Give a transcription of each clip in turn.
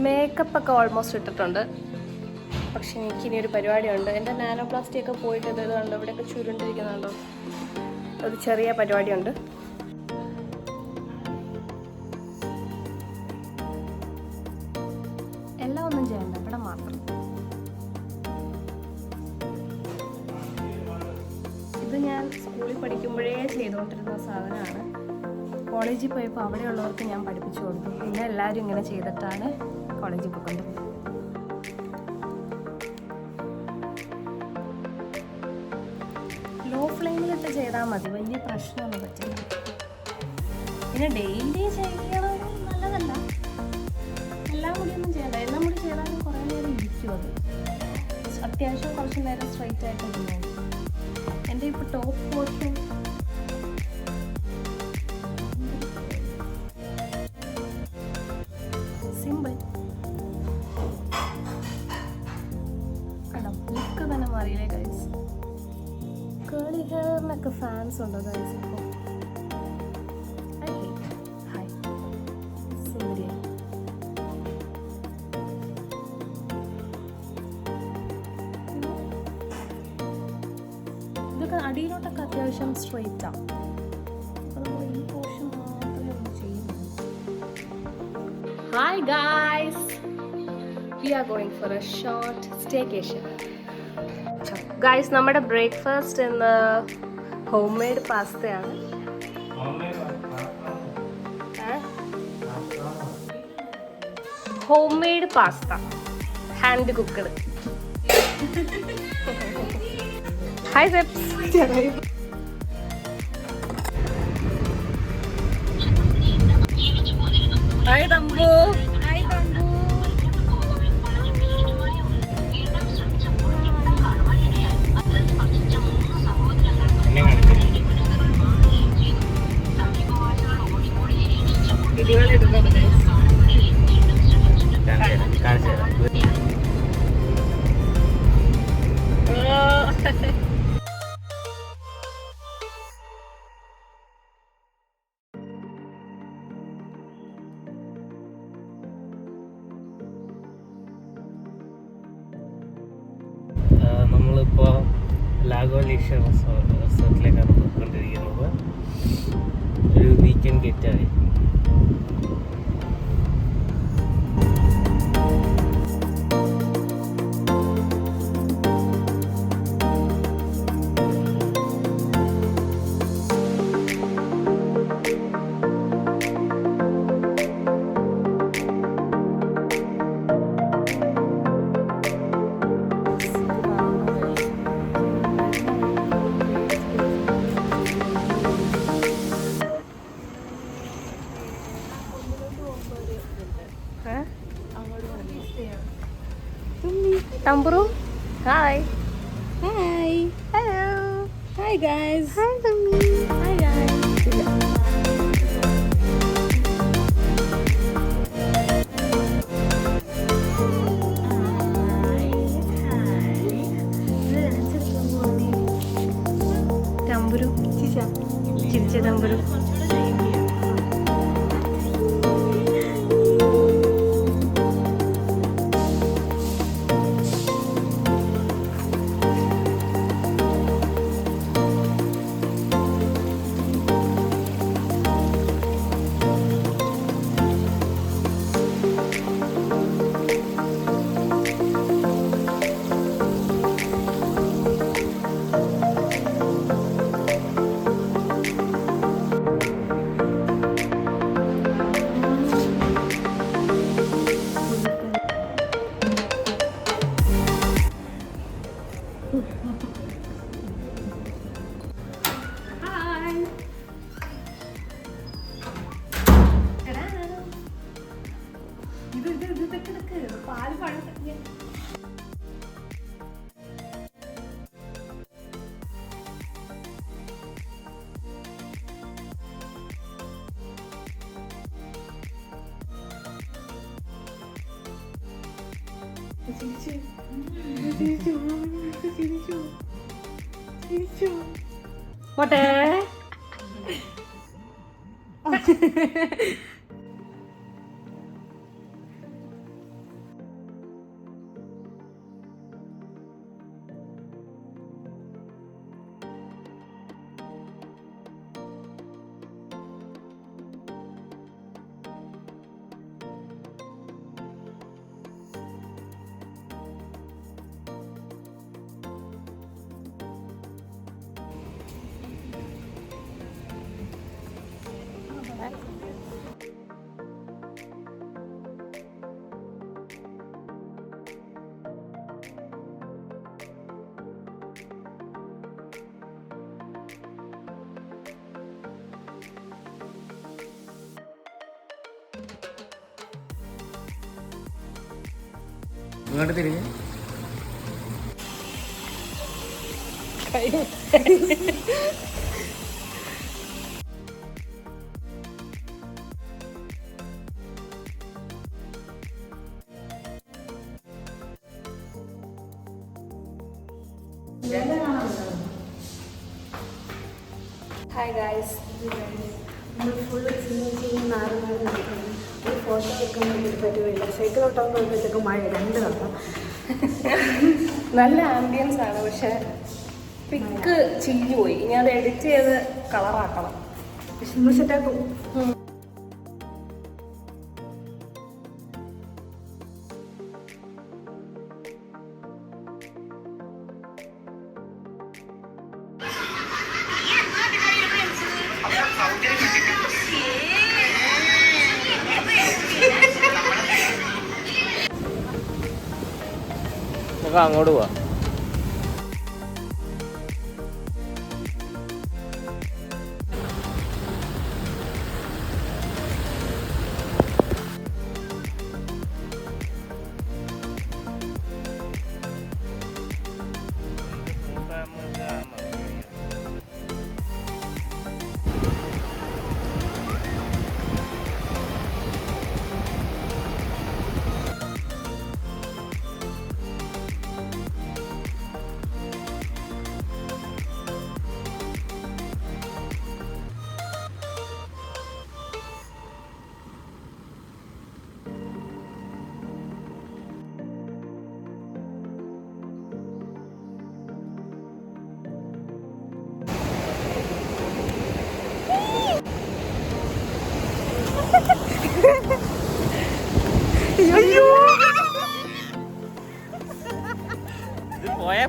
Makeup ഒക്കെ almost ഇട്ടിട്ടുണ്ട്. പക്ഷെ എനിക്കിനി ഒരു പരിപാടിയുണ്ട്. എൻ്റെ നാനോപ്ലാസ്റ്റി ഒക്കെ പോയിട്ട് ഇത് കണ്ടോ, ഇവിടെയൊക്കെ ചുരുണ്ടിരിക്കുന്നുണ്ടോ, ഒരു ചെറിയ പരിപാടിയുണ്ട്. എല്ലാം ഒന്നും ചെയ്യണ്ട, ഇവിടെ മാത്രം. ഇത് ഞാൻ സ്കൂളിൽ പഠിക്കുമ്പോഴേ ചെയ്തുകൊണ്ടിരുന്ന സാധനമാണ്. കോളേജിൽ പോയപ്പോൾ അവിടെയുള്ളവർക്ക് ഞാൻ പഠിപ്പിച്ചു കൊടുത്തു. പിന്നെ എല്ലാവരും ഇങ്ങനെ ചെയ്തിട്ടാണ് കോളേജിൽ പോയിക്കൊണ്ടിരുന്നത്. ലോ ഫ്ലെയിമിലിട്ട് ചെയ്താൽ മതി, വലിയ പ്രശ്നമൊന്നും പറ്റില്ല. പിന്നെ ഡെയിലി ചെയ്യണം നല്ലതല്ല. എല്ലാം മുടിയൊന്നും ചെയ്യണ്ട. എല്ലാം മുടി ചെയ്താലും കുറേ നേരം ഇരിക്കും. അത് അത്യാവശ്യം കുറച്ച് നേരം സ്ട്രൈറ്റ് ആയിട്ട് ഇരുന്നു. എൻ്റെ ഇപ്പോൾ ടോപ്പ് പോർഷൻ സിമ്പിൾ കണ്ടോ, ലുക്ക് തന്നെ മാറിയില്ലേ ഗൈസ്. കേളി ഹെയറിനൊക്കെ ഫാൻസ് ഉണ്ടോ ഗൈസ് ഇപ്പോൾ? ഹായ് സുന്ദരിയായി. ഇതൊക്കെ അടിയിലോട്ടൊക്കെ അത്യാവശ്യം സ്ട്രെയിറ്റാണ്. അപ്പോൾ നമ്മൾ ഈ പോർഷൻ മാത്രമേ ഒന്ന് ചെയ്യുന്നു. Hi guys, we are going for a short staycation. Guys, നമ്മുടെ ബ്രേക്ക്ഫാസ്റ്റ് ഇന്ന് ഹോം മെയ്ഡ് പാസ്തയാണ്. Home made pasta, hand cooked. Hi സെപ്സ്. ഹായ് തമ്പു. നമ്മളിപ്പോൾ ലാഗോ ലീഷർ റിസോർട്ടിലേക്കാണ് പോയിക്കൊണ്ടിരിക്കുന്നത്. ഒരു വീക്കെൻഡ് ഗെറ്റായി. Tamburu, hi. Hi. Hello. Hi guys. Hi Tammy. Hi guys. Tamburu, Cica. Cica Tamburu. What? ഇങ്ങോട്ട് തിരിഞ്ഞ് ഹായ് ഗായ്സ്, നമ്മൾ ഫുള്ള് ഒരു ഫോട്ടോ എടുക്കാൻ വേണ്ടിയിട്ട് പറ്റുകയില്ല. സൈക്കിൾ ഓട്ടാൻ പോകുമ്പോഴത്തേക്ക് മഴ 2 തവണ. നല്ല ആംബിയൻസ് ആണ്, പക്ഷെ പിക്ക് ചിഞ്ഞു പോയി. ഇനി അത് എഡിറ്റ് ചെയ്ത് കളറാക്കണം. പക്ഷെ നമ്മൾ സെറ്റാക്കും. നമുക്ക് അങ്ങോട്ട് പോവാം.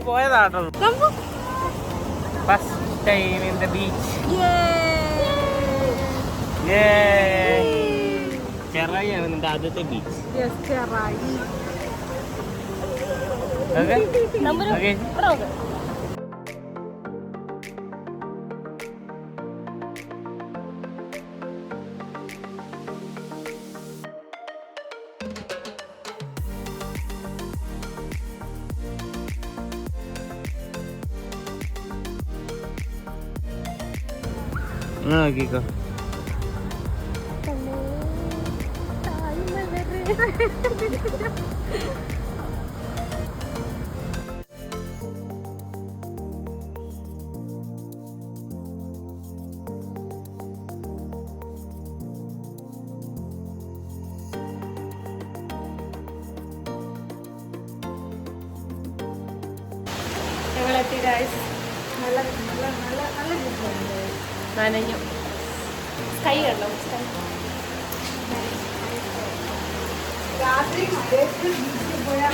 പോയതാട്ടോ. First time in the beach. ചെറായിയാണ് നിന്റെ ആദ്യത്തെ ബീച്ച്. നോക്കിക്കോ. ഞങ്ങളെത്തി ഗായ്സ്. നല്ല നനഞ്ഞു. സ്കൈ കണ്ടോ?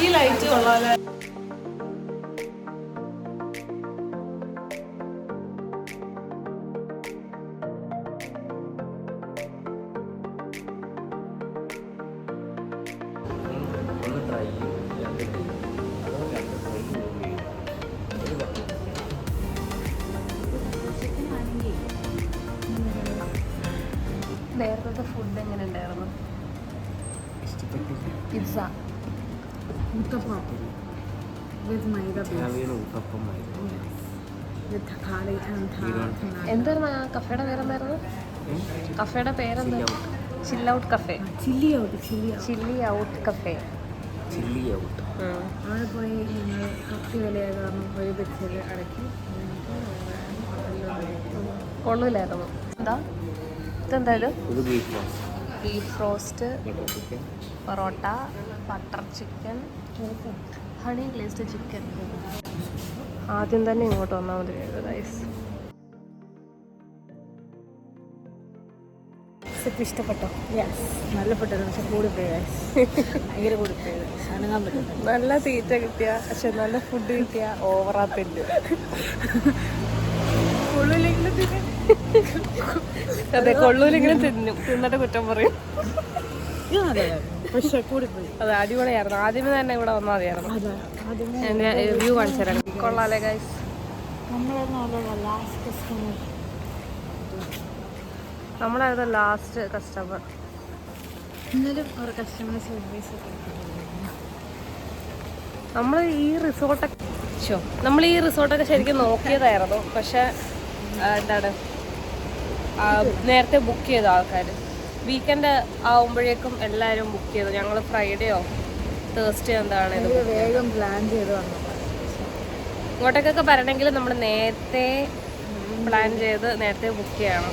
ഈ ലൈറ്റ് കൊള്ളാല്ലേ? നേരത്തെ ഫുഡ് എങ്ങനെ ഉണ്ടായിരുന്നു? പിസ്സ എന്തായിരുന്നു ആ കഫേയുടെ പേരെന്തായിരുന്നു? കഫേയുടെ പേരെന്തായിരുന്നു? Chilli out cafe. അവിടെ പോയി ഞങ്ങൾ കത്തി വിലയായ കാരണം ഒരു ബസ്സിൽ അടക്കി കൊള്ളൂലായിരുന്നു. എന്താ ഇതെന്തായാലും beef roast, parotta, butter chicken, honey glazed chicken. ആദ്യം തന്നെ ഇങ്ങോട്ട് വന്നാൽ മതി ഗൈസ്. ഇഷ്ടപ്പെട്ടോ? നല്ല ഫുഡായിരുന്നു, പക്ഷെ കൂടിപ്പോയി ഭയങ്കര കൂടിപ്പോയത്. അനങ്ങാൻ പറ്റും. നല്ല തീറ്റ കിട്ടിയ പക്ഷെ നല്ല ഫുഡ് കിട്ടിയ ഓവറാത്തില്ല. അതെ, കൊള്ളൂലെങ്കിലും തിന്നും, തിന്നിട്ട് കുറ്റം പറയും. പക്ഷെ കൂടിപ്പോയി. അതെ, അടിപൊളിയായിരുന്നു. ആദ്യമേ തന്നെ ഇവിടെ വന്നാൽ മതിയായിരുന്നു. എൻ്റെ വ്യൂ കാണിച്ചു തരാം. കൊള്ളാലേ ഗൈസ്. നമ്മളായിരുന്നു ലാസ്റ്റ് കസ്റ്റമർ. എന്നാലും ഒരു കസ്റ്റമർ സർവീസ് നമ്മൾ ഈ റിസോർട്ടൊക്കെ ശരിക്കും നോക്കിയതായിരുന്നു. പക്ഷെ എന്താണ് നേരത്തെ ബുക്ക് ചെയ്ത ആൾക്കാർ വീക്കെൻഡ് ആവുമ്പോഴേക്കും എല്ലാവരും ബുക്ക് ചെയ്തു. ഞങ്ങൾ ഫ്രൈഡേയോ തേഴ്സ്ഡേ എന്താണ് ഇത് വേഗം പ്ലാൻ ചെയ്ത് വന്നു. ഇങ്ങോട്ടേക്കൊക്കെ വരണമെങ്കിൽ നമ്മൾ നേരത്തെ പ്ലാൻ ചെയ്ത് നേരത്തെ ബുക്ക് ചെയ്യണം.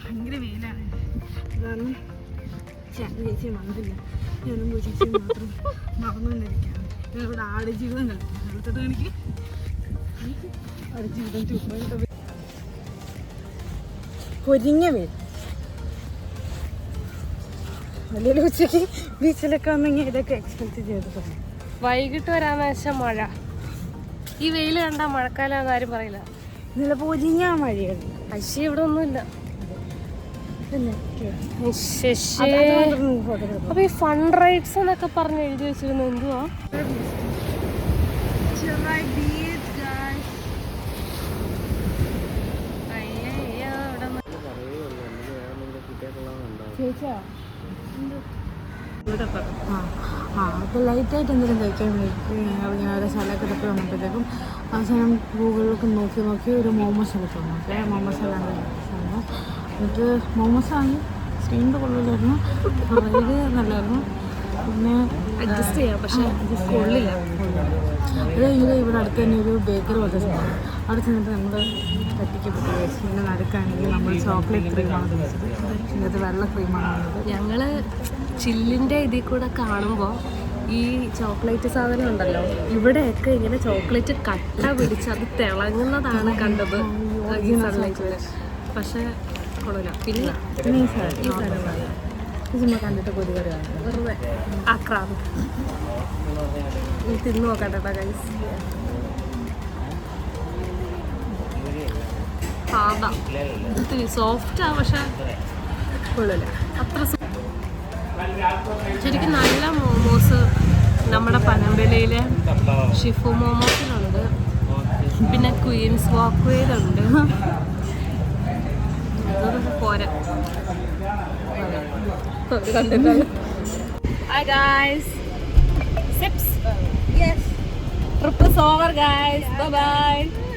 ഭയങ്കര വെയിലാണ്. അതാണ് ചേച്ചി വന്നില്ല. ഞാനും ചേച്ചി മാത്രം നടന്നുകൊണ്ടിരിക്കുകയാണ്. ഞാനിവിടെ ആടുജീവിതം കളിക്കും. അടുത്തത് എനിക്ക് ആടുജീവിതം പൊരിഞ്ഞ വെയിൽ. അല്ലെങ്കിൽ ഉച്ചയ്ക്ക് ബീച്ചിലൊക്കെ വന്നെങ്കിൽ ഇതൊക്കെ എക്സ്പെക്ട് ചെയ്ത് വൈകിട്ട് വരാന്ന് വെച്ചാൽ മഴ. ഈ വെയിൽ കണ്ടാ മഴക്കാലം ആരും പറയില്ല. ഇന്നലെ പൊരിഞ്ഞ മഴയാണ്. പക്ഷേ ഇവിടെ ഒന്നുമില്ല. അപ്പൊ ഈ ഫണ്ട് റൈറ്റ്സ് എന്നൊക്കെ പറഞ്ഞ് എഴുതി വെച്ചിരുന്നു എന്തുവാ? അപ്പോൾ ലൈറ്റായിട്ട് എന്തെങ്കിലും കഴിക്കാൻ വേണ്ടി ഇങ്ങനെ ഓരോ സ്ഥലമൊക്കെ തപ്പി വന്നപ്പോഴത്തേക്കും അവസാനം ഗൂഗിളിലൊക്കെ നോക്കി ഒരു മോമോസ് ഒക്കെ തോന്നുന്നു. മോമോസ് എല്ലാം എന്നിട്ട് മോമോസ് ആണ് സ്റ്റീമിൻ്റെ കൊള്ളിലായിരുന്നു. ഇത് നല്ലതായിരുന്നു. പിന്നെ അഡ്ജസ്റ്റ് ചെയ്യാം, പക്ഷെ കൊള്ളില്ല. അത് കഴിഞ്ഞത് ഇവിടെ അടുത്ത് തന്നെ ഒരു ബേക്കറി പോലത്തെ സ്ഥലമാണ്. അവിടെ ചെന്നിട്ട് നമ്മൾ തട്ടിക്കപ്പെട്ടു. പിന്നെ നടുക്കാണെങ്കിൽ നമ്മൾ ചോക്ലേറ്റ് ക്രീമാണ് കഴിച്ചത്. ഇന്നത്തെ വെള്ള ക്രീമാണ് വന്നത്. ഞങ്ങൾ ചില്ലിൻ്റെ ഇതിൽ കൂടെ കാണുമ്പോൾ ഈ ചോക്ലേറ്റ് സാധനം ഉണ്ടല്ലോ, ഇവിടെയൊക്കെ ഇങ്ങനെ ചോക്ലേറ്റ് കട്ട പിടിച്ച് അത് തിളങ്ങുന്നതാണ് കണ്ടത് ഈ സൺലൈറ്റിൽ. പക്ഷെ കൊള്ളില്ല. പിന്നെ ഈ സാധനം ചുമ്മാ കണ്ടിട്ട് കൊതുകറിയാണ്. വെറുതെ ആക്രാന്ത് തിന്നു നോക്കട്ടെ ഗൈസ്. സാധാ ഇത്തിരി സോഫ്റ്റാ, പക്ഷെ കൊള്ളില്ല അത്ര. ശരിക്കും നല്ല മോമോസ് നമ്മുടെ പനമ്പലയിലെ ഷിഫു മോമോസിലുണ്ട്, പിന്നെ ക്വീൻസ് വാക്ക്വേയിലുണ്ട്. പോരാ. Hi guys. Sips. Yes. Trip is over guys. Bye bye.